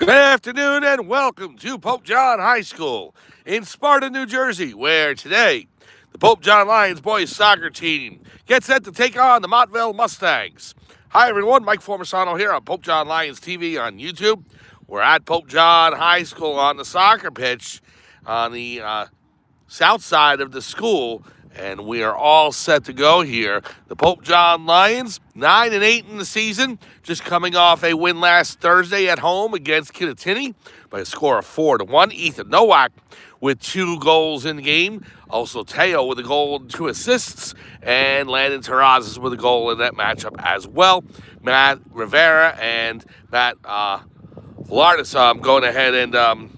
Good afternoon and welcome to Pope John High School in Sparta, New Jersey, where today the Pope John Lions boys soccer team gets set to take on the Montville Mustangs. Hi everyone, Mike Formisano here on Pope John Lions TV on YouTube. We're at Pope John High School on the soccer pitch on the south side of the school, and we are all set to go here. The Pope John Lions, 9-8 in the season, just coming off a win last Thursday at home against Kittatinny by a score of 4-1. Ethan Nowak with 2 goals in the game. Also Teo with a goal and 2 assists, and Landon Terrazas with a goal in that matchup as well. Matt Rivera and Matt Villardis going ahead and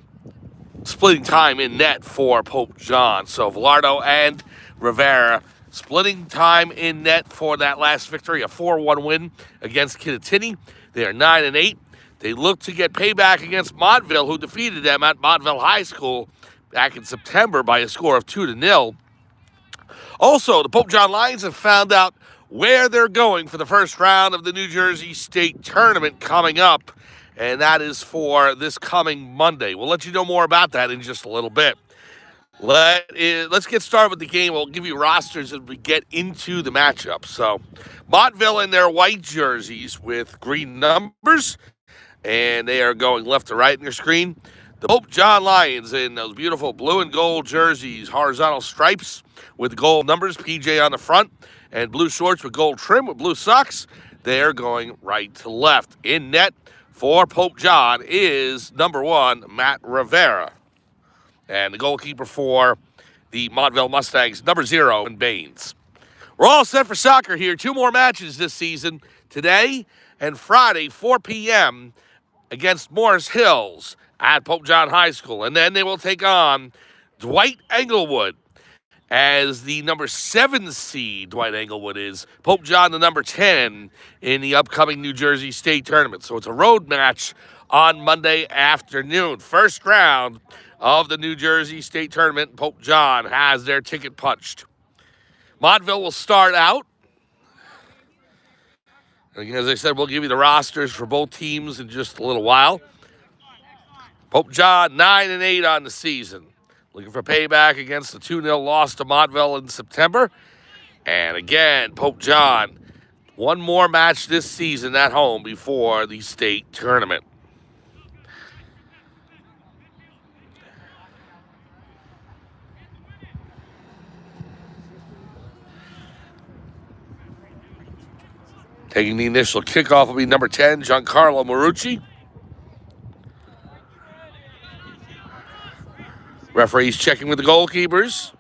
splitting time in net for Pope John. So Villardo and Rivera splitting time in net for that last victory, a 4-1 win against Kittatinny. They are 9-8. They look to get payback against Montville, who defeated them at Montville High School back in September by a score of 2-0. Also, the Pope John Lions have found out where they're going for the first round of the New Jersey State Tournament coming up, and that is for this coming Monday. We'll let you know more about that in just a little bit. Let's get started with the game. We'll give you rosters as we get into the matchup. So, Montville in their white jerseys with green numbers, and they are going left to right in your screen. The Pope John Lions in those beautiful blue and gold jerseys, horizontal stripes with gold numbers, PJ on the front, and blue shorts with gold trim with blue socks. They are going right to left. In net for Pope John is number 1, Matt Rivera. And the goalkeeper for the Montville Mustangs, number 0, Baines. We're all set for soccer here. 2 more matches this season, today and Friday, 4 p.m. against Morris Hills at Pope John High School. And then they will take on Dwight Englewood as the number 7 seed. Dwight Englewood is Pope John, the number 10 in the upcoming New Jersey State Tournament. So it's a road match on Monday afternoon. First round of the New Jersey State Tournament. Pope John has their ticket punched. Montville will start out. And as I said, we'll give you the rosters for both teams in just a little while. Pope John, 9-8 on the season. Looking for payback against the 2-0 loss to Montville in September. And again, Pope John, 1 more match this season at home before the state tournament. Taking the initial kickoff will be number 10, Giancarlo Marucci. Referees checking with the goalkeepers.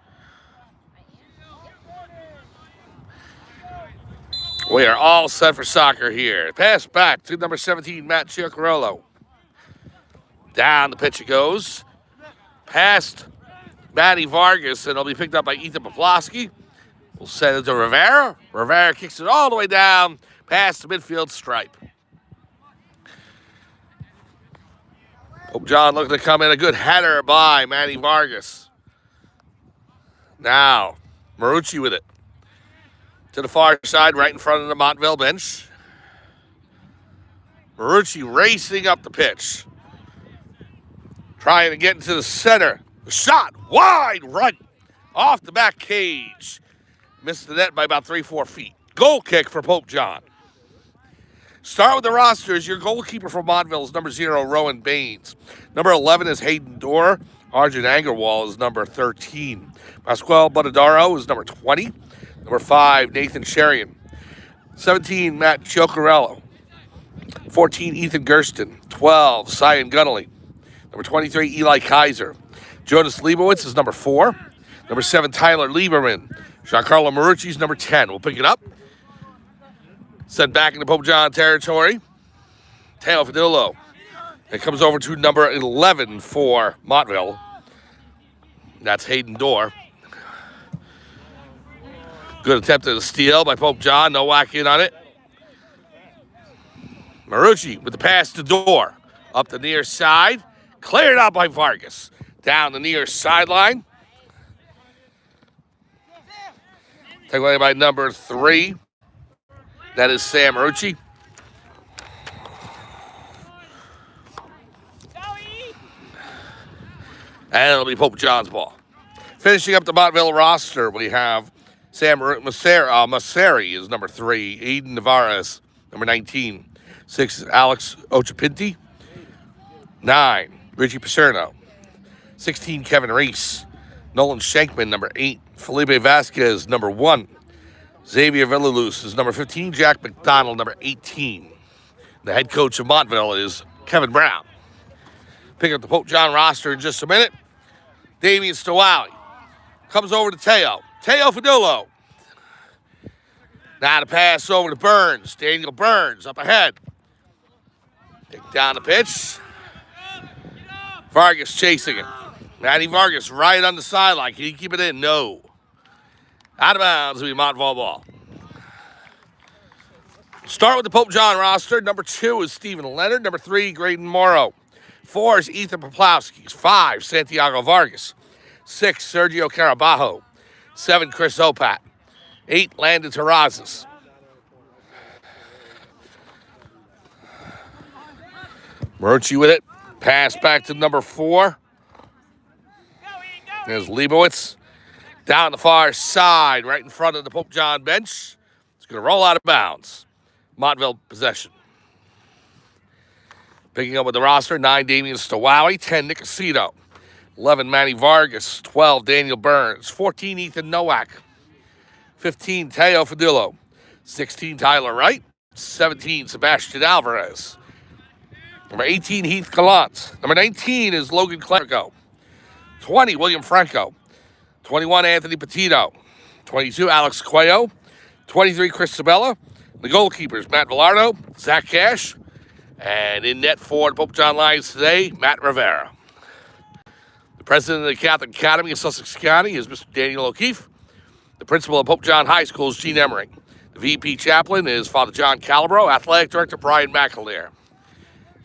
We are all set for soccer here. Pass back to number 17, Matt Chiacarello. Down the pitch it goes. Past Matty Vargas, and it'll be picked up by Ethan Poplowski. We'll send it to Rivera. Rivera kicks it all the way down past the midfield stripe. Pope John looking to come in. A good header by Matty Vargas. Now, Marucci with it. To the far side, right in front of the Montville bench. Marucci racing up the pitch. Trying to get into the center. The shot, wide right. Off the back cage. Missed the net by about 3-4 feet. Goal kick for Pope John. Start with the rosters. Your goalkeeper for Montville is number 0, Rowan Baines. Number 11 is Hayden Dorr. Arjun Angerwal is number 13. Pasquale Bonadaro is number 20. Number 5, Nathan Sherian. 17, Matt Chiacarello. 14, Ethan Gersten. 12, Cyan Gunnelly. Number 23, Eli Kaiser. Jonas Leibowitz is number 4. Number 7, Tyler Lieberman. Giancarlo Marucci is number 10. We'll pick it up. Sent back into Pope John territory. Teo Fadillo. It comes over to number 11 for Montville. That's Hayden Dorr. Good attempt at a steal by Pope John. No whack in on it. Marucci with the pass to Dorr. Up the near side. Cleared out by Vargas. Down the near sideline. Taken away by number 3. That is Sam Marucci. And it'll be Pope John's ball. Finishing up the Montville roster, we have Sam Masseri is number 3. Aiden Navarez, number 19. 6, Alex Ochapinti. 9, Richie Pacerno. 16, Kevin Reese. Nolan Shankman, number 8. Felipe Vasquez, number 1. Xavier Villaluz is number 15. Jack McDonald, number 18. The head coach of Montville is Kevin Brown. Pick up the Pope John roster in just a minute. Damian Stowali comes over to Teo. Teo Fadullo. Now to pass over to Burns. Daniel Burns up ahead. Take down the pitch. Vargas chasing it. Matty Vargas right on the sideline. Can he keep it in? No. Out of bounds will be Montville ball. Start with the Pope John roster. Number 2 is Stephen Leonard. Number 3, Graydon Morrow. 4 is Ethan Poplowski. 5, Santiago Vargas. 6, Sergio Carabajo. 7, Chris Opat. 8, Landon Terrazas. Marucci with it. Pass back to number 4. There's Leibowitz. Down the far side, right in front of the Pope John bench. It's going to roll out of bounds. Montville possession. Picking up with the roster, 9, Damian Stowowie. 10, Nick Aceto. 11, Manny Vargas. 12, Daniel Burns. 14, Ethan Nowak. 15, Teo Fadillo. 16, Tyler Wright. 17, Sebastian Alvarez. Number 18, Heath Gallant. Number 19 is Logan Clerico. 20, William Franco. 21, Anthony Petito. 22, Alex Cuello. 23, Chris Sabella. The goalkeepers, Matt Villardo, Zach Cash. And in net for the Pope John Lions today, Matt Rivera. The president of the Catholic Academy of Sussex County is Mr. Daniel O'Keefe. The principal of Pope John High School is Gene Emmering. The VP chaplain is Father John Calabro. Athletic director, Brian McAleer.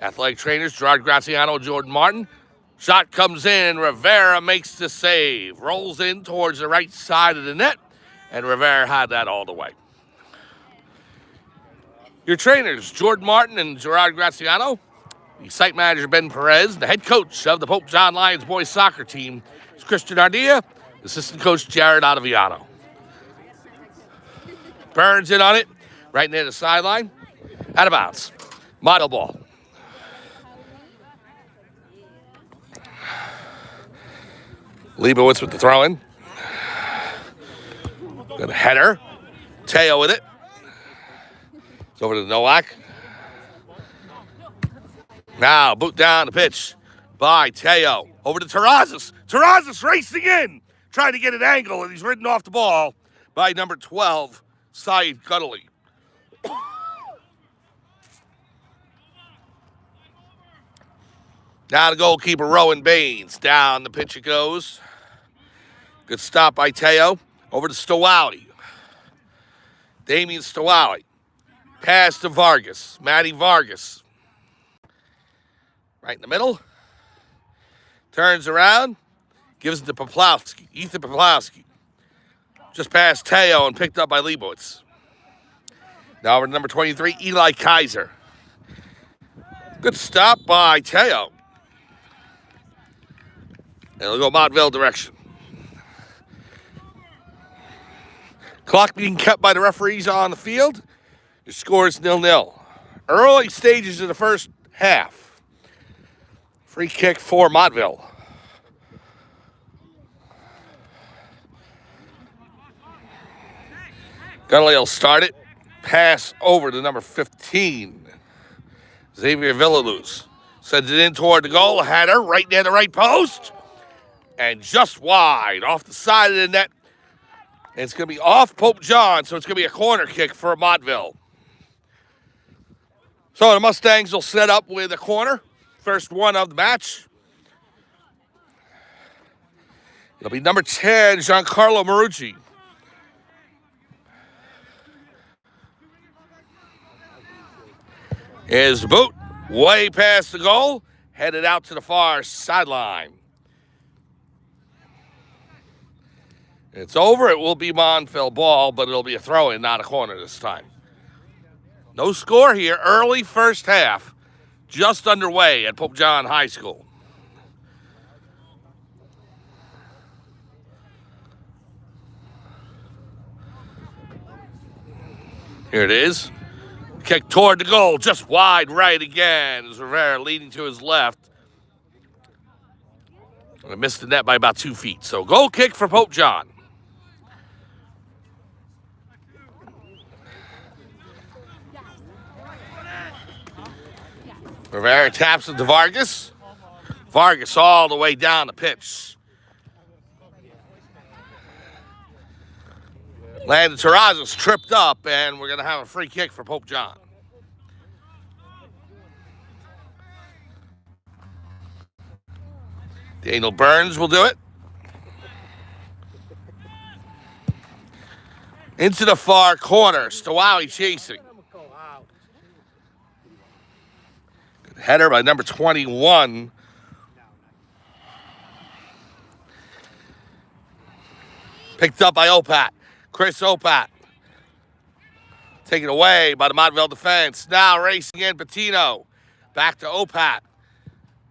Athletic trainers, Gerard Graziano and Jordan Martin. Shot comes in. Rivera makes the save. Rolls in towards the right side of the net. And Rivera had that all the way. Your trainers, Jordan Martin and Gerard Graziano. The site manager, Ben Perez. The head coach of the Pope John Lions boys soccer team is Christian Ardilla. Assistant coach, Jared Ottaviano. Burns in on it. Right near the sideline. Out of bounds. Model ball. Leibowitz with the throw-in. Good header. Teo with it. It's over to Nowak. Now, boot down the pitch by Teo. Over to Terrazas. Terrazas racing in. Trying to get an angle, and he's ridden off the ball by number 12, Syed Cuddley. Now the goalkeeper, Rowan Baines. Down the pitch it goes. Good stop by Teo. Over to Stowowie. Damian Stowowie. Pass to Vargas. Matty Vargas. Right in the middle. Turns around. Gives it to Poplowski. Ethan Poplowski. Just past Teo and picked up by Leibowitz. Now over to number 23, Eli Kaiser. Good stop by Teo. And it'll go Montville direction. Clock being kept by the referees on the field. The score is 0-0. Early stages of the first half. Free kick for Montville. Gunley will start it. Pass over to number 15. Xavier Villaluz. Sends it in toward the goal. Header right near the right post. And just wide off the side of the net. And it's going to be off Pope John, so it's going to be a corner kick for Montville. So the Mustangs will set up with a corner. First one of the match. It'll be number 10, Giancarlo Marucci. Is the boot way past the goal, headed out to the far sideline. It's over. It will be Montville ball, but it'll be a throw-in, not a corner this time. No score here. Early first half, just underway at Pope John High School. Here it is. Kick toward the goal, just wide right again. As Rivera leading to his left. I missed the net by about 2 feet. So goal kick for Pope John. Rivera taps it to Vargas. Vargas all the way down the pitch. Landon Terrazas tripped up, and we're going to have a free kick for Pope John. Daniel Burns will do it. Into the far corner. Stowowie chasing. Good header by number 21. Picked up by Opat. Chris Opat. Taken away by the Montville defense. Now racing in Patino. Back to Opat.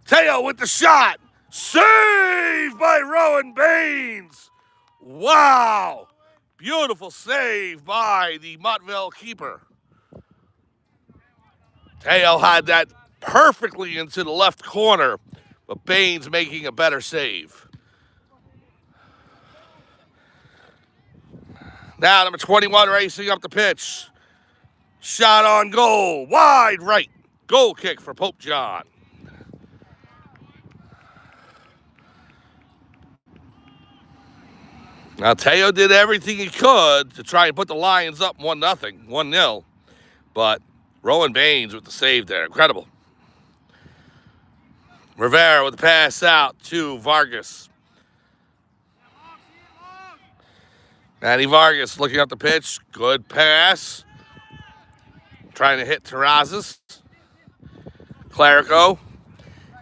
Teo with the shot. Saved by Rowan Baines. Wow. Beautiful save by the Montville keeper. Teo had that perfectly into the left corner, but Baines making a better save. Now number 21 racing up the pitch. Shot on goal. Wide right. Goal kick for Pope John. Now, Teo did everything he could to try and put the Lions up 1-0. But Rowan Baines with the save there. Incredible. Rivera with the pass out to Vargas. Manny Vargas looking up the pitch. Good pass. Trying to hit Terrazas. Clerico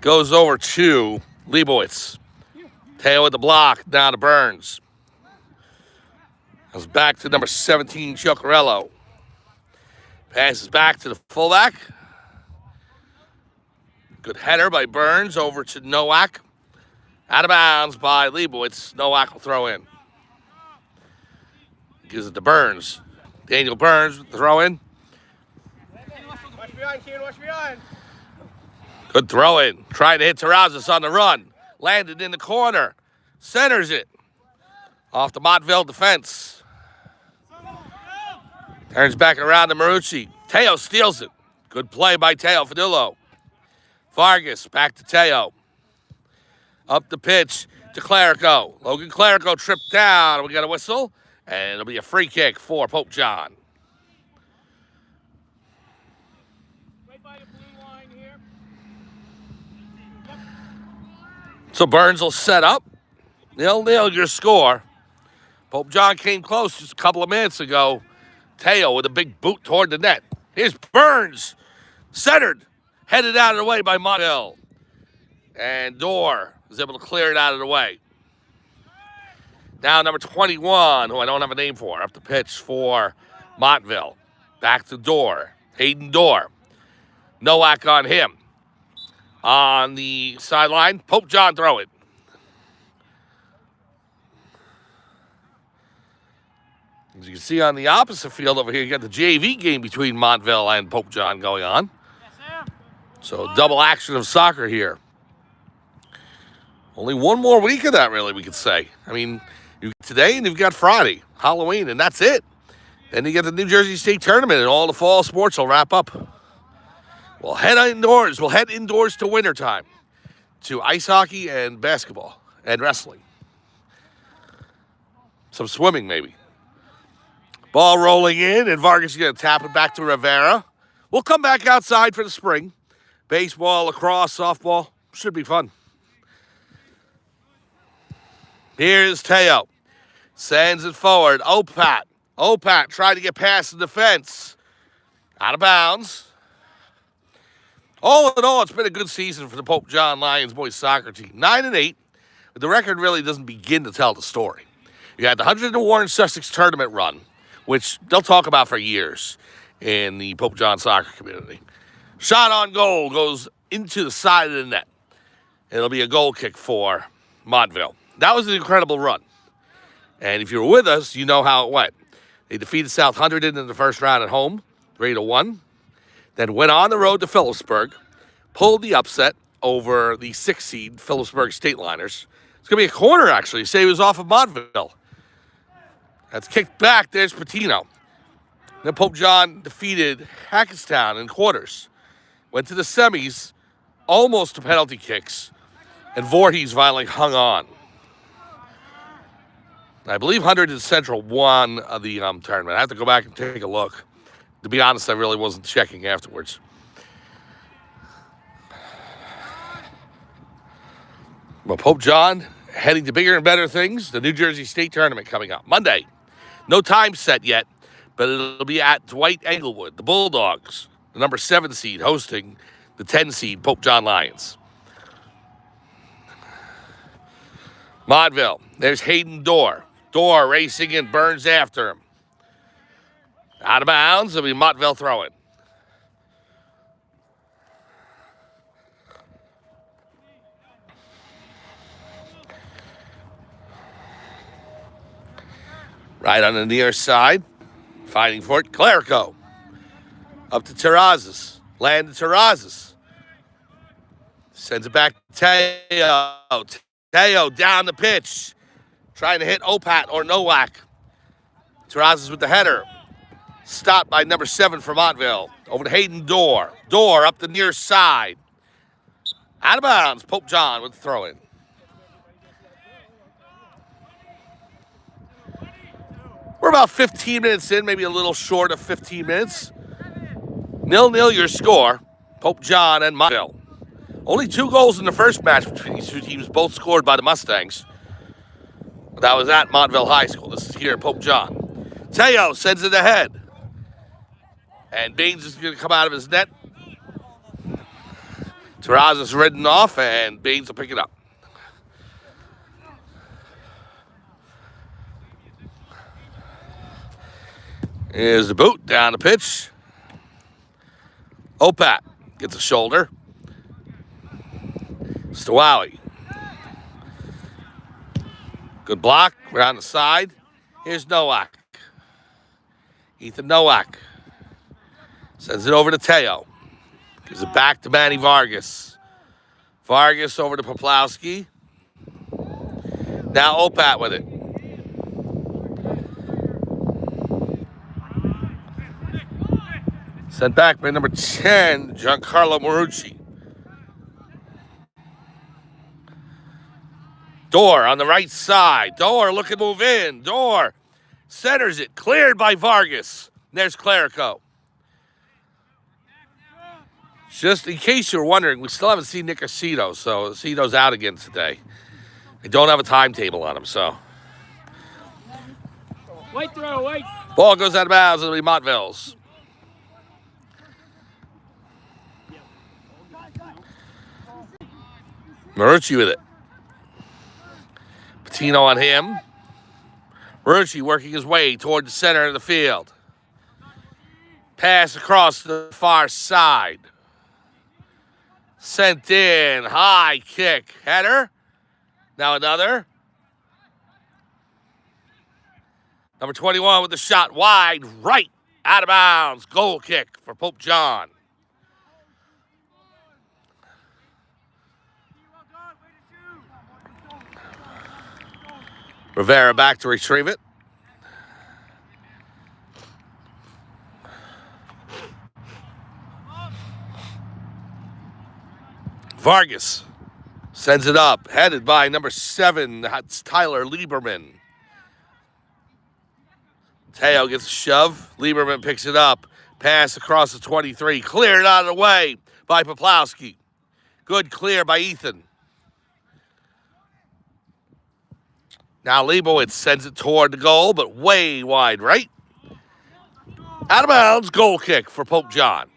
goes over to Leibowitz. Teo with the block. Down to Burns. Goes back to number 17, Chocorello. Passes back to the fullback. Good header by Burns over to Nowak. Out of bounds by Leibowitz. Nowak will throw in. Gives it to Burns. Daniel Burns with the throw in. Watch behind, Keen, watch behind. Good throw in. Trying to hit Terrazas on the run. Landed in the corner. Centers it. Off the Montville defense. Turns back around to Marucci. Teo steals it. Good play by Teo Fadillo. Vargas back to Teo. Up the pitch to Clerico. Logan Clerico tripped down. We got a whistle. And it'll be a free kick for Pope John. Right by the blue line here. So Burns will set up. 0-0 your score. Pope John came close just a couple of minutes ago. Teo with a big boot toward the net. Here's Burns. Centered. Headed out of the way by Montville. And Dorr is able to clear it out of the way. Now number 21, who I don't have a name for, up the pitch for Montville. Back to Dorr. Hayden Dorr. Nowak on him. On the sideline, Pope John throw it. As you can see on the opposite field over here, you got the JV game between Montville and Pope John going on. So double action of soccer here. Only one more week of that, really, we could say. I mean, today and you've got Friday, Halloween, and that's it. Then you get the New Jersey State Tournament, and all the fall sports will wrap up. We'll head indoors. We'll head indoors to wintertime, to ice hockey and basketball and wrestling. Some swimming, maybe. Ball rolling in, and Vargas is going to tap it back to Rivera. We'll come back outside for the spring. Baseball, lacrosse, softball. Should be fun. Here's Teo. Sends it forward. Opat. Opat tried to get past the defense. Out of bounds. All in all, it's been a good season for the Pope John Lions boys soccer team. 9-8. But the record really doesn't begin to tell the story. You had the 100 Warren Sussex tournament run, which they'll talk about for years in the Pope John soccer community. Shot on goal goes into the side of the net. It'll be a goal kick for Montville. That was an incredible run. And if you were with us, you know how it went. They defeated South Hunterdon in the first round at home, 3-1. Then went on the road to Phillipsburg, pulled the upset over the 6th seed Phillipsburg State Liners. It's going to be a corner, actually. Say he was off of Montville. That's kicked back. There's Patino. Then Pope John defeated Hackettstown in quarters. Went to the semis, almost to penalty kicks, and Voorhees finally hung on. I believe Hunterdon Central won the tournament. I have to go back and take a look. To be honest, I really wasn't checking afterwards. Well, Pope John heading to bigger and better things. The New Jersey State Tournament coming up Monday. No time set yet, but it'll be at Dwight Englewood, the Bulldogs, the number 7 seed, hosting the 10 seed Pope John Lions. Montville, there's Hayden Dorr. Dorr racing and Burns after him. Out of bounds, it'll be Montville throwing. Right on the near side, fighting for it, Clerico. Up to Terrazas, land to Terrazas. Sends it back to Teo. Teo down the pitch, trying to hit Opat or Nowak. Terrazas with the header. Stopped by number 7 for Montville. Over to Hayden Dorr. Dorr up the near side. Out of bounds, Pope John with the throw-in. We're about 15 minutes in, maybe a little short of 15 minutes. 0-0 your score, Pope John and Montville. Only 2 goals in the first match between these two teams, both scored by the Mustangs. But that was at Montville High School. This is here at Pope John. Teo sends it ahead. And Baines is going to come out of his net. Terrazas ridden off, and Baines will pick it up. Here's the boot down the pitch. Opat gets a shoulder. Stowowie. Good block. We're on the side. Here's Nowak. Ethan Nowak. Sends it over to Teo. Gives it back to Manny Vargas. Vargas over to Poplowski. Now Opat with it. Sent back by number 10, Giancarlo Marucci. Dorr on the right side. Dorr looking to move in. Dorr centers it. Cleared by Vargas. There's Clerico. Just in case you're wondering, we still haven't seen Nick Aceto, so Aceto's out again today. I don't have a timetable on him, so. Wait, throw, wait. Ball goes out of bounds. It'll be Montville's. Marucci with it. Patino on him. Marucci working his way toward the center of the field. Pass across to the far side. Sent in. High kick. Header. Now another. Number 21 with the shot wide right. Out of bounds. Goal kick for Pope John. Rivera back to retrieve it. Vargas sends it up, headed by number 7. That's Tyler Lieberman. Teo gets a shove. Lieberman picks it up. Pass across the 23. Cleared out of the way by Poplowski. Good clear by Ethan. Now Leibowitz sends it toward the goal, but way wide right. Out of bounds, goal kick for Pope John.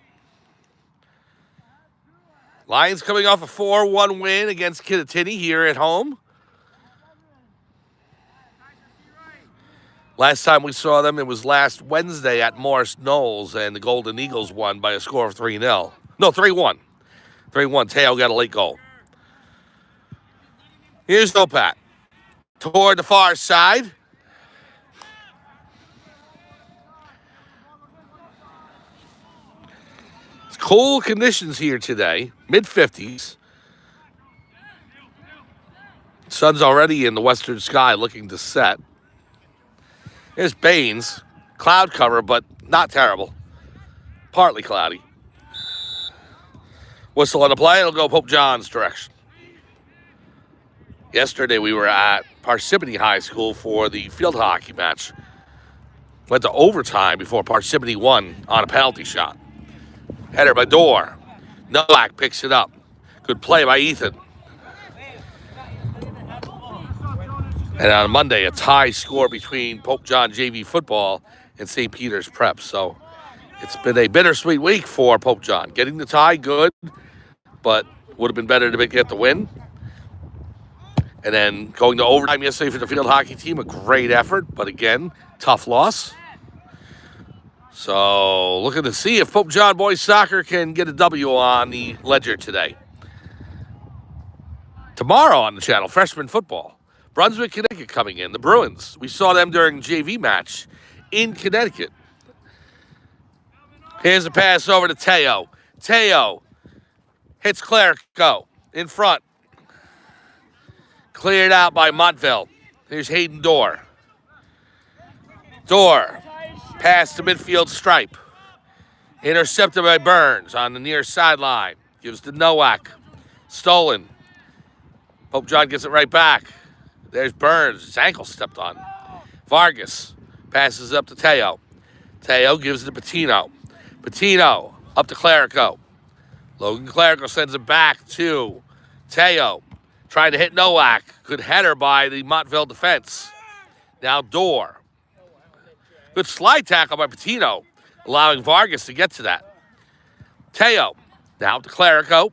Lions coming off a 4-1 win against Kittatinny here at home. Last time we saw them, it was last Wednesday at Morris Knowles, and the Golden Eagles won by a score of 3-0. No, 3-1. 3-1. Teo got a late goal. Here's Opat. Toward the far side. Cool conditions here today, mid-50s. Sun's already in the western sky looking to set. There's Baines. Cloud cover, but not terrible. Partly cloudy. Whistle on the play, it'll go Pope John's direction. Yesterday we were at Parsippany High School for the field hockey match. Went to overtime before Parsippany won on a penalty shot. Header by Dorr. Nowak picks it up. Good play by Ethan. And on Monday, a tie score between Pope John JV football and St. Peter's Prep. So it's been a bittersweet week for Pope John. Getting the tie, good, but would have been better to get the win. And then going to overtime yesterday for the field hockey team, a great effort, but again, tough loss. So looking to see if Pope John boys soccer can get a W on the ledger today. Tomorrow on the channel, freshman football. Brunswick, Connecticut coming in. The Bruins. We saw them during JV match in Connecticut. Here's a pass over to Teo. Teo hits Clerico in front. Cleared out by Montville. Here's Hayden Dorr. Dorr. Pass to midfield stripe. Intercepted by Burns on the near sideline. Gives to Nowak. Stolen. Pope John gets it right back. There's Burns. His ankle stepped on. Vargas passes up to Teo. Teo gives it to Patino. Patino up to Clerico. Logan Clerico sends it back to Teo. Trying to hit Nowak. Good header by the Montville defense. Now Dorr. Good slide tackle by Patino, allowing Vargas to get to that. Teo now to Clerico.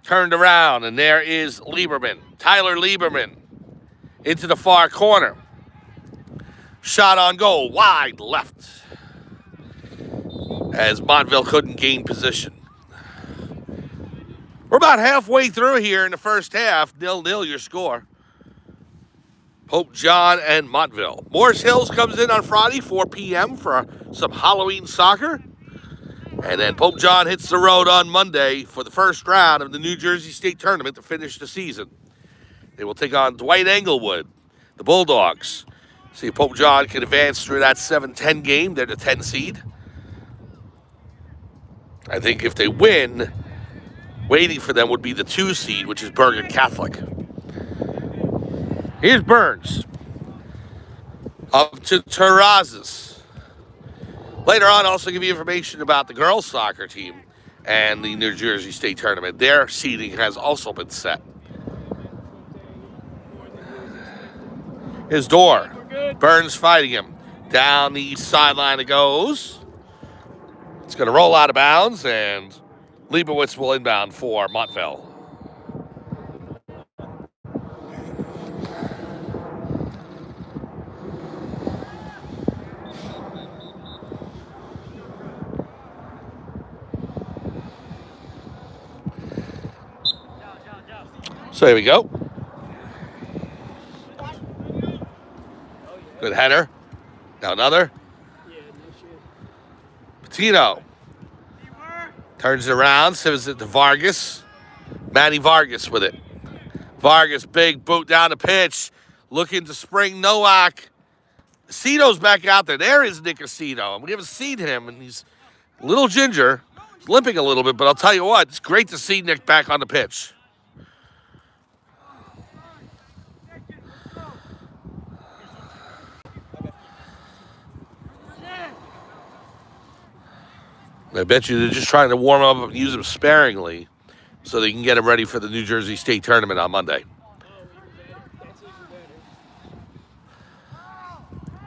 Turned around, and there is Lieberman. Tyler Lieberman into the far corner. Shot on goal, wide left. As Montville couldn't gain position. We're about halfway through here in the first half. 0-0 your score. Pope John and Montville. Morris Hills comes in on Friday, 4 p.m. for some Halloween soccer. And then Pope John hits the road on Monday for the first round of the New Jersey State Tournament to finish the season. They will take on Dwight Englewood, the Bulldogs. See if Pope John can advance through that 7-10 game. They're the 10 seed. I think if they win, waiting for them would be the 2 seed, which is Bergen Catholic. Here's Burns. Up to Terrazas. Later on, I'll also give you information about the girls' soccer team and the New Jersey State Tournament. Their seeding has also been set. His door. Burns fighting him. Down the east sideline it goes. It's going to roll out of bounds, and Leibowitz will inbound for Montville. So here we go. Good header. Now another. Patino. Turns it around, sends it to Vargas. Manny Vargas with it. Vargas, big boot down the pitch. Looking to spring Nowak. Cito's back out there. There is Nick Cito. And we haven't seen him, and he's a little ginger. He's limping a little bit, but I'll tell you what, it's great to see Nick back on the pitch. I bet you they're just trying to warm up and use him sparingly so they can get him ready for the New Jersey State Tournament on Monday.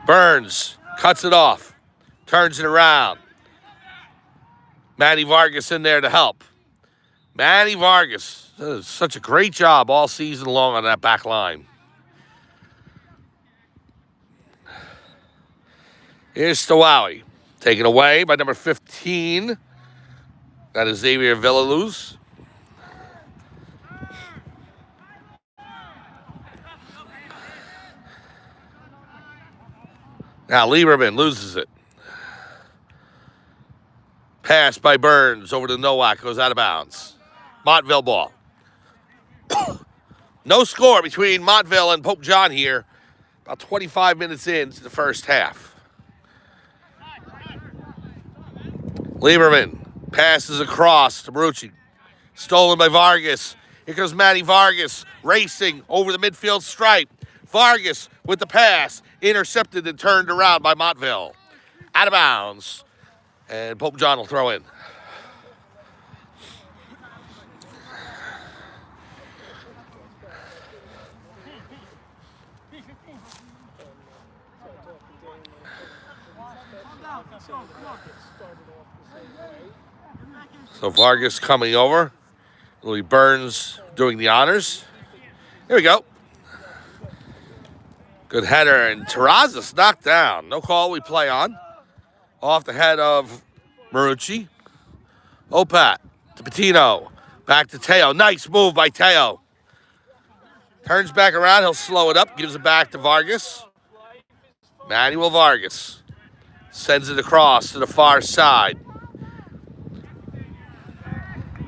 Burns cuts it off, turns it around. Manny Vargas in there to help. Manny Vargas does such a great job all season long on that back line. Here's Stowowie. Taken away by number 15. That is Xavier Villaluz. Now Lieberman loses it. Pass by Burns over to Nowak. Goes out of bounds. Montville ball. No score between Montville and Pope John here. About 25 minutes into the first half. Lieberman passes across to Marucci. Stolen by Vargas. Here comes Matty Vargas racing over the midfield stripe. Vargas with the pass. Intercepted and turned around by Montville. Out of bounds. And Pope John will throw in. So Vargas coming over. Louis Burns doing the honors. Here we go. Good header, and Terrazas knocked down. No call, we play on. Off the head of Marucci. Opat to Patino. Back to Teo. Nice move by Teo. Turns back around. He'll slow it up. Gives it back to Vargas. Manuel Vargas. Sends it across to the far side.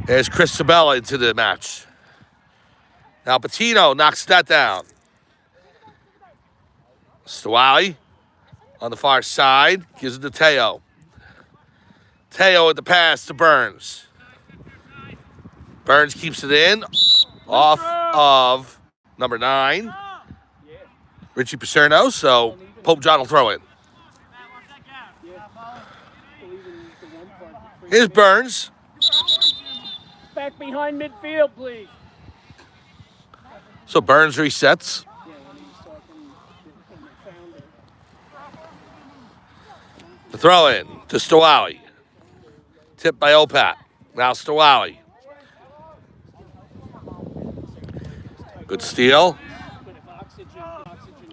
There's Chris Sabella into the match. Now Patino knocks that down. Stawali on the far side. Gives it to Teo. Teo with the pass to Burns. Burns keeps it in. Off of number 9. Richie Pacerno. So Pope John will throw it. Here's Burns. Back behind midfield, please. So Burns resets. The throw in to Stawali. Tipped by Opat. Now Stawali. Good steal.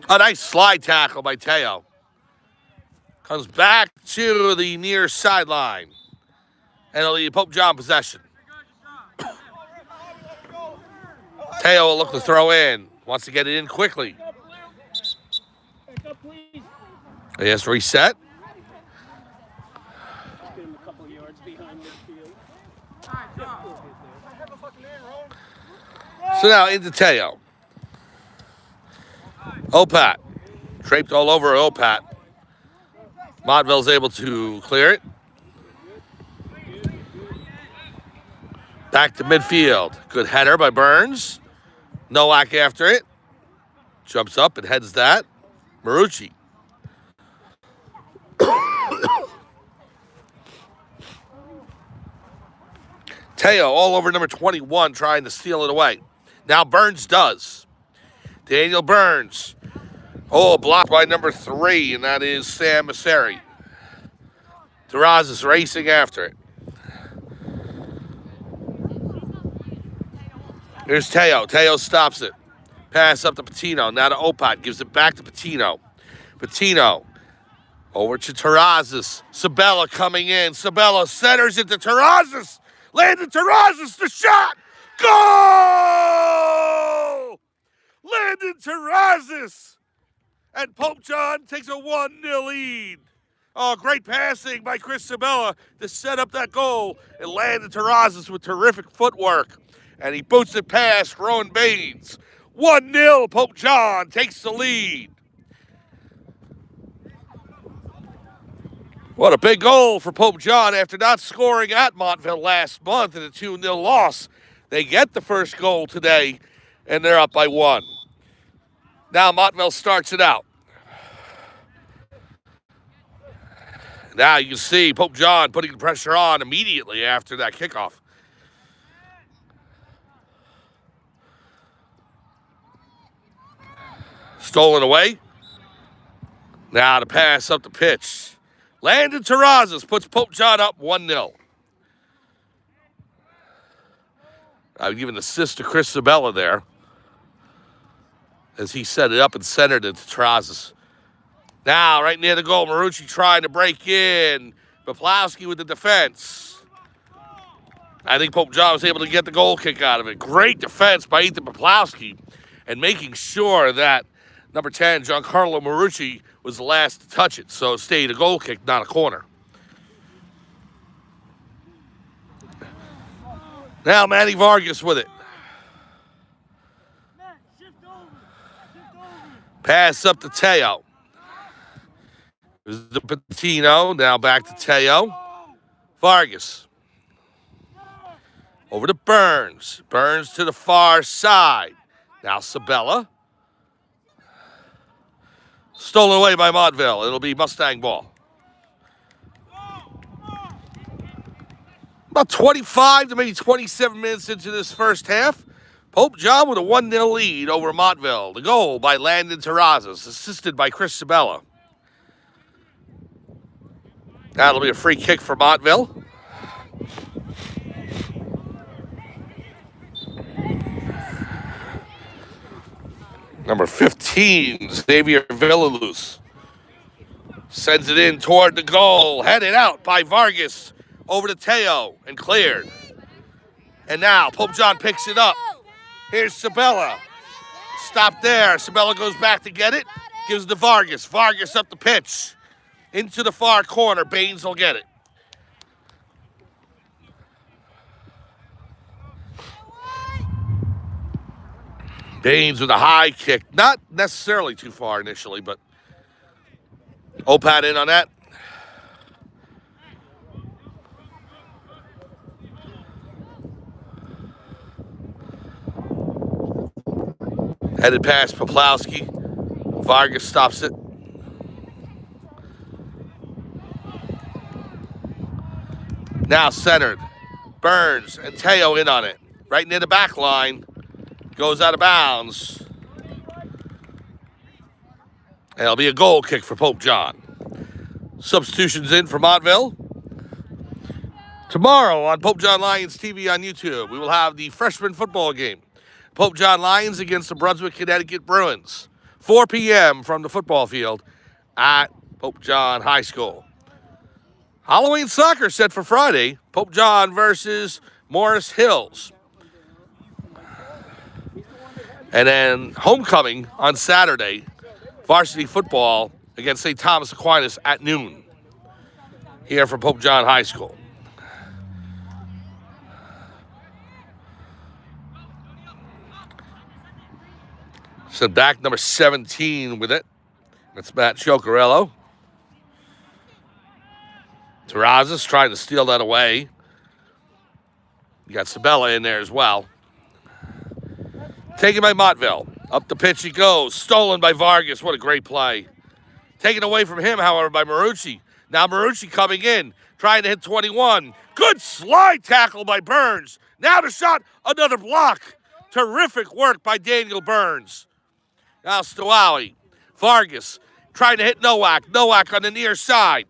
A nice slide tackle by Teo. Comes back to the near sideline. And it'll leave Pope John possession. Teo will look to throw in. Wants to get it in quickly. He has to reset. So now into Teo. Opat. Draped all over Opat. Montville's able to clear it. Back to midfield. Good header by Burns. Nowak after it. Jumps up and heads that. Marucci. Teo all over number 21 trying to steal it away. Now Burns does. Daniel Burns. Oh, blocked by number 3, and that is Sam Masseri. Terrazas racing after it. Here's Teo. Teo stops it. Pass up to Patino. Now to Opat. Gives it back to Patino. Patino. Over to Terrazas. Sabella coming in. Sabella centers it to Terrazas. Landon Terrazas, the shot. Goal! Landon Terrazas. And Pope John takes a 1-0 lead. Oh, great passing by Chris Sabella to set up that goal. And Landon Terrazas with terrific footwork. And he boots it past Rowan Baines. 1-0, Pope John takes the lead. What a big goal for Pope John after not scoring at Montville last month in a 2-0 loss. They get the first goal today, and they're up by 1. Now Montville starts it out. Now you can see Pope John putting the pressure on immediately after that kickoff. Stolen away. Now to pass up the pitch. Landon Terrazas puts Pope John up 1-0. I've given an assist to Chris Sabella there as he set it up and centered it to Terrazas. Now, right near the goal, Marucci trying to break in. Poplowski with the defense. I think Pope John was able to get the goal kick out of it. Great defense by Ethan Poplowski and making sure that number 10, Giancarlo Marucci, was the last to touch it. So it stayed a goal kick, not a corner. Now Manny Vargas with it. Pass up to Teo. There's the Patino. Now back to Teo. Vargas. Over to Burns. Burns to the far side. Now Sabella. Stolen away by Montville. It'll be Mustang ball. About 25 to maybe 27 minutes into this first half. Pope John with a 1-0 lead over Montville. The goal by Landon Terrazas, assisted by Chris Sabella. That'll be a free kick for Montville. Number 15, Xavier Villaluz. Sends it in toward the goal. Headed out by Vargas. Over to Teo and cleared. And now Pope John picks it up. Here's Sabella. Stop there. Sabella goes back to get it. Gives to Vargas. Vargas up the pitch. Into the far corner. Baines will get it. Baines with a high kick. Not necessarily too far initially, but Opat in on that. Headed past Poplawski. Vargas stops it. Now centered. Burns and Teo in on it. Right near the back line. Goes out of bounds. And it'll be a goal kick for Pope John. Substitutions in for Montville. Tomorrow on Pope John Lions TV on YouTube, we will have the freshman football game. Pope John Lions against the Brunswick, Connecticut Bruins. 4 p.m. from the football field at Pope John High School. Halloween soccer set for Friday. Pope John versus Morris Hills. And then homecoming on Saturday. Varsity football against St. Thomas Aquinas at noon. Here from Pope John High School. So back number 17 with it. That's Matt Chocarello. Terrazas trying to steal that away. You got Sabella in there as well. Taken by Montville. Up the pitch he goes. Stolen by Vargas. What a great play. Taken away from him, however, by Marucci. Now Marucci coming in. Trying to hit 21. Good slide tackle by Burns. Now the shot. Another block. Terrific work by Daniel Burns. Now Stoali. Vargas trying to hit Nowak. Nowak on the near side.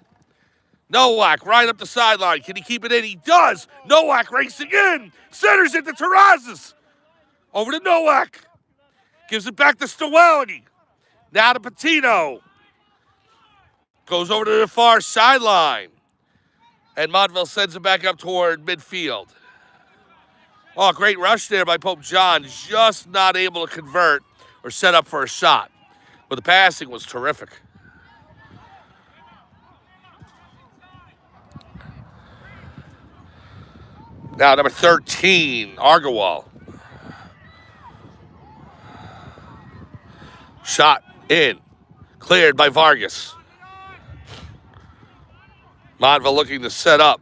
Nowak right up the sideline. Can he keep it in? He does. Nowak racing in. Centers it to Terrazas. Over to Nowak. Gives it back to Stoali. Now to Patino. Goes over to the far sideline. And Montville sends it back up toward midfield. Oh, great rush there by Pope John. Just not able to convert or set up for a shot. But the passing was terrific. Now number 13, Argawal. Shot in. Cleared by Vargas. Montville looking to set up.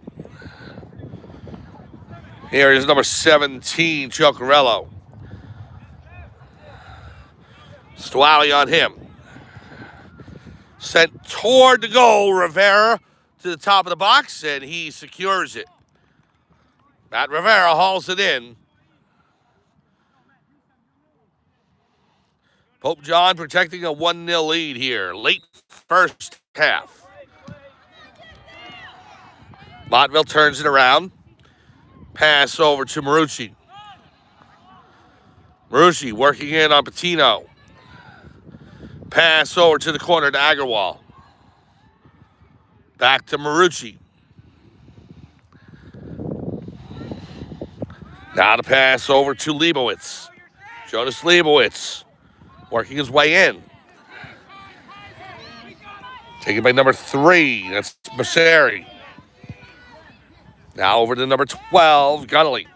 Here is number 17, Chocarello. Stoali on him. Sent toward the goal. Rivera to the top of the box, and he secures it. Matt Rivera hauls it in. Pope John protecting a 1-0 lead here. Late first half. Montville turns it around. Pass over to Marucci. Marucci working in on Patino. Pass over to the corner to Agarwal. Back to Marucci. Now the pass over to Leibowitz. Jonas Leibowitz working his way in. Taken by number 3. That's Merceri. Now over to number 12, Gunnelly.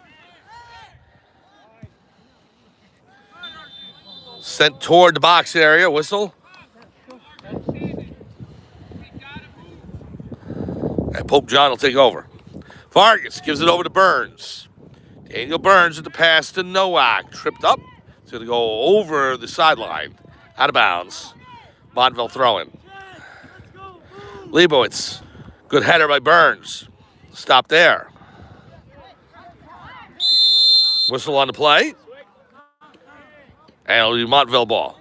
Sent toward the box area. Whistle. And Pope John will take over. Vargas gives it over to Burns. Daniel Burns with the pass to Nowak. Tripped up. It's going to go over the sideline. Out of bounds. Montville throwing. Leibowitz. Good header by Burns. Stop there. Whistle on the play. And it'll be Montville ball.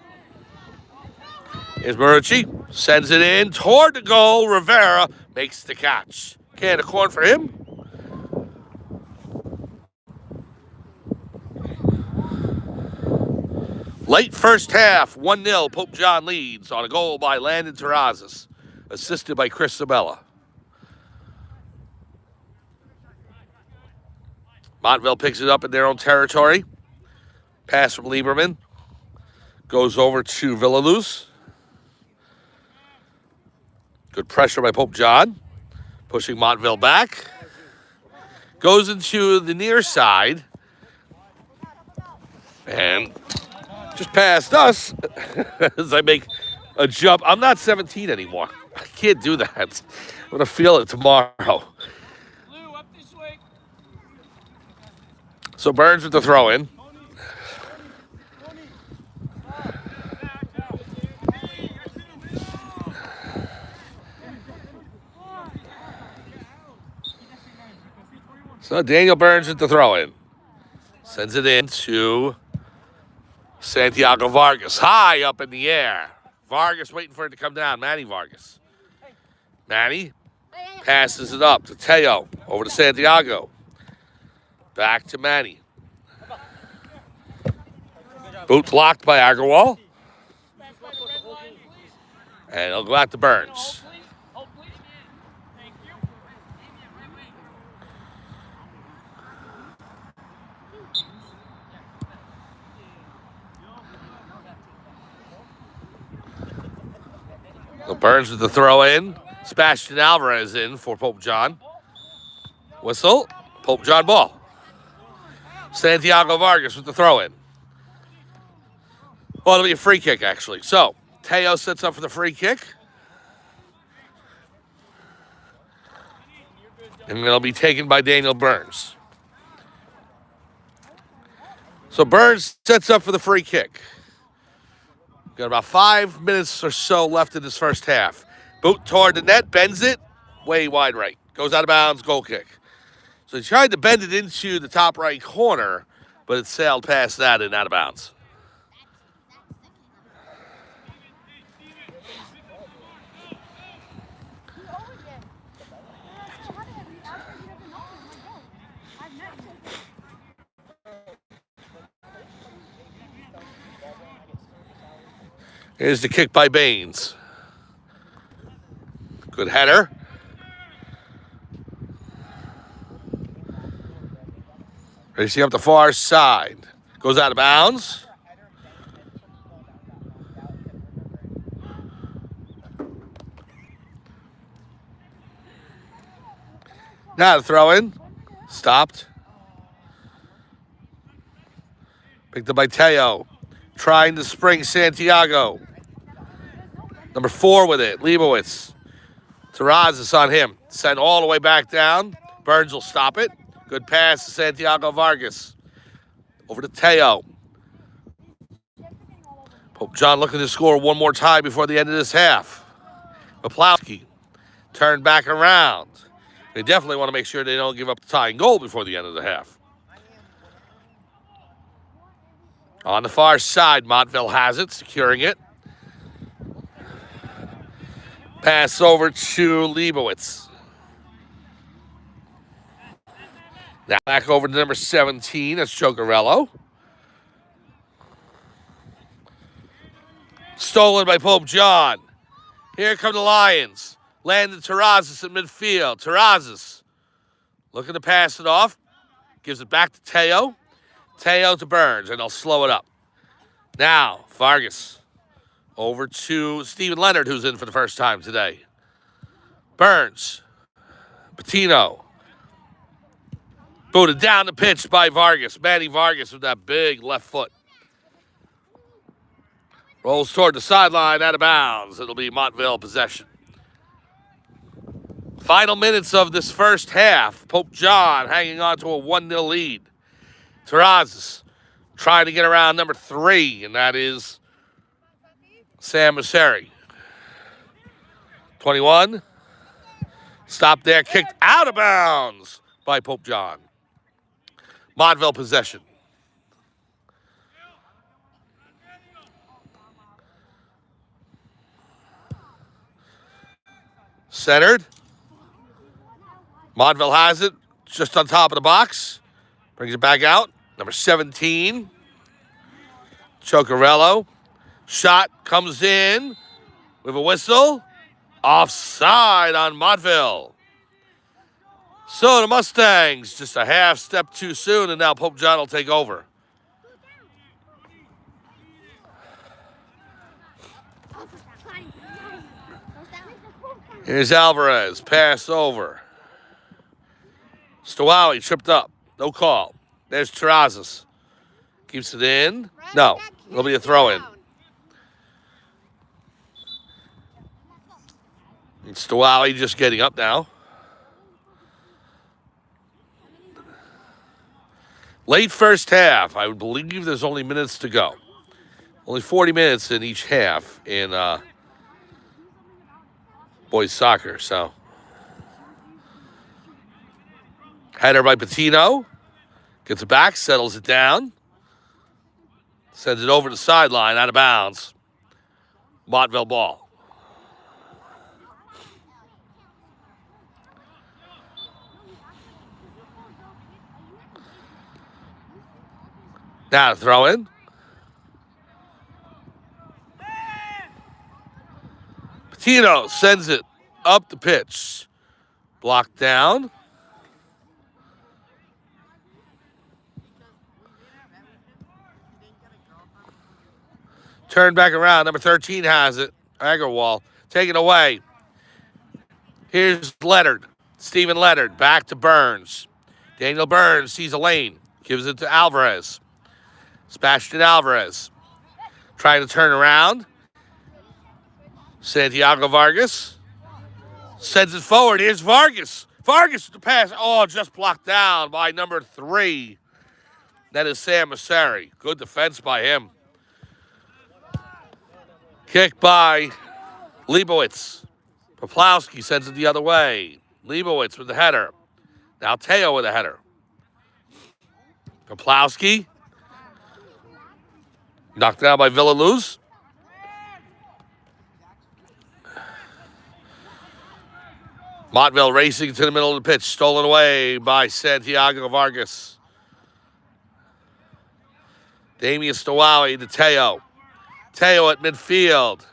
Here's Marucci. Sends it in toward the goal. Rivera makes the catch. Can of corn for him. Late first half, 1-0. Pope John leads on a goal by Landon Terrazas, assisted by Chris Sabella. Montville picks it up in their own territory. Pass from Lieberman. Goes over to Villaluz. Good pressure by Pope John. Pushing Montville back. Goes into the near side. And just past us as I make a jump. I'm not 17 anymore. I can't do that. I'm going to feel it tomorrow. So Burns with the throw in. So Daniel Burns with the throw in. Sends it in to Santiago Vargas. High up in the air. Vargas waiting for it to come down. Manny Vargas. Manny passes it up to Teo. Over to Santiago. Back to Manny. Boot blocked by Agarwal. And it'll go out to Burns. So Burns with the throw in. Sebastian Alvarez in for Pope John. Whistle. Pope John ball. Santiago Vargas with the throw in. Well, it'll be a free kick, actually. So, Teo sets up for the free kick. And it'll be taken by Daniel Burns. So, Burns sets up for the free kick. Got about 5 minutes or so left in this first half. Boot toward the net, bends it, way wide right. Goes out of bounds, goal kick. So he tried to bend it into the top right corner, but it sailed past that and out of bounds. Here's the kick by Baines. Good header. Racing up the far side. Goes out of bounds. Now the throw in. Stopped. Picked up by Teo. Trying to spring Santiago. Number 4 with it. Leibowitz. Terrazas on him. Sent all the way back down. Burns will stop it. Good pass to Santiago Vargas. Over to Teo. Pope John looking to score one more time before the end of this half. Maplowski turned back around. They definitely want to make sure they don't give up the tying goal before the end of the half. On the far side, Montville has it, securing it. Pass over to Leibowitz. Now back over to number 17. That's Giocarello. Stolen by Pope John. Here come the Lions. Landon Terrazas in midfield. Terrazas looking to pass it off. Gives it back to Teo. Teo to Burns, and they'll slow it up. Now, Vargas. Over to Stephen Leonard, who's in for the first time today. Burns. Patino. Booted down the pitch by Vargas. Manny Vargas with that big left foot. Rolls toward the sideline, out of bounds. It'll be Montville possession. Final minutes of this first half. Pope John hanging on to a 1-0 lead. Terrazas trying to get around number 3, and that is Sam Masseri. 21. Stopped there, kicked out of bounds by Pope John. Montville possession. Centered. Montville has it just on top of the box. Brings it back out. Number 17. Chocarello. Shot comes in with a whistle. Offside on Montville. So the Mustangs just a half step too soon, and now Pope John will take over. Here's Alvarez, pass over. Stowawi tripped up, no call. There's Terrazas. Keeps it in. No, it'll be a throw-in. And Stowawi just getting up now. Late first half. I would believe there's only minutes to go. Only 40 minutes in each half in boys soccer, so. Header by Patino. Gets it back, settles it down. Sends it over the sideline, out of bounds. Montville ball. Now to throw in. Patino sends it up the pitch. Blocked down. Turned back around. Number 13 has it. Agarwal. Taken away. Here's Leonard. Stephen Leonard. Back to Burns. Daniel Burns sees a lane. Gives it to Alvarez. Sebastian Alvarez. Trying to turn around. Santiago Vargas sends it forward. Here's Vargas. Vargas to pass. Oh, just blocked down by number 3. That is Sam Masseri. Good defense by him. Kick by Leibowitz. Poplowski sends it the other way. Leibowitz with the header. Now Teo with the header. Poplowski. Knocked down by Villaluz. Montville racing to the middle of the pitch. Stolen away by Santiago Vargas. Damian Stowawi to Teo. Teo at midfield.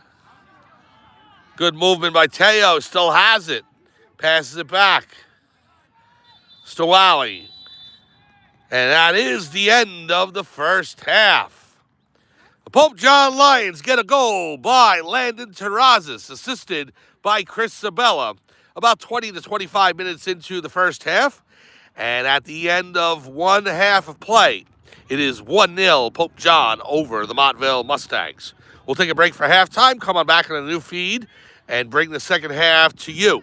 Good movement by Teo. Still has it. Passes it back. Stowawi. And that is the end of the first half. The Pope John Lions get a goal by Landon Terrazas, assisted by Chris Sabella, about 20 to 25 minutes into the first half. And at the end of one half of play, it is 1-0 Pope John over the Montville Mustangs. We'll take a break for halftime, come on back on a new feed, and bring the second half to you.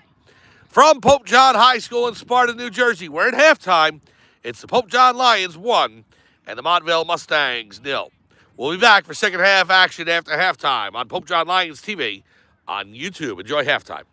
From Pope John High School in Sparta, New Jersey, where at halftime, it's the Pope John Lions 1 and the Montville Mustangs 0. We'll be back for second half action after halftime on Pope John Lions TV on YouTube. Enjoy halftime.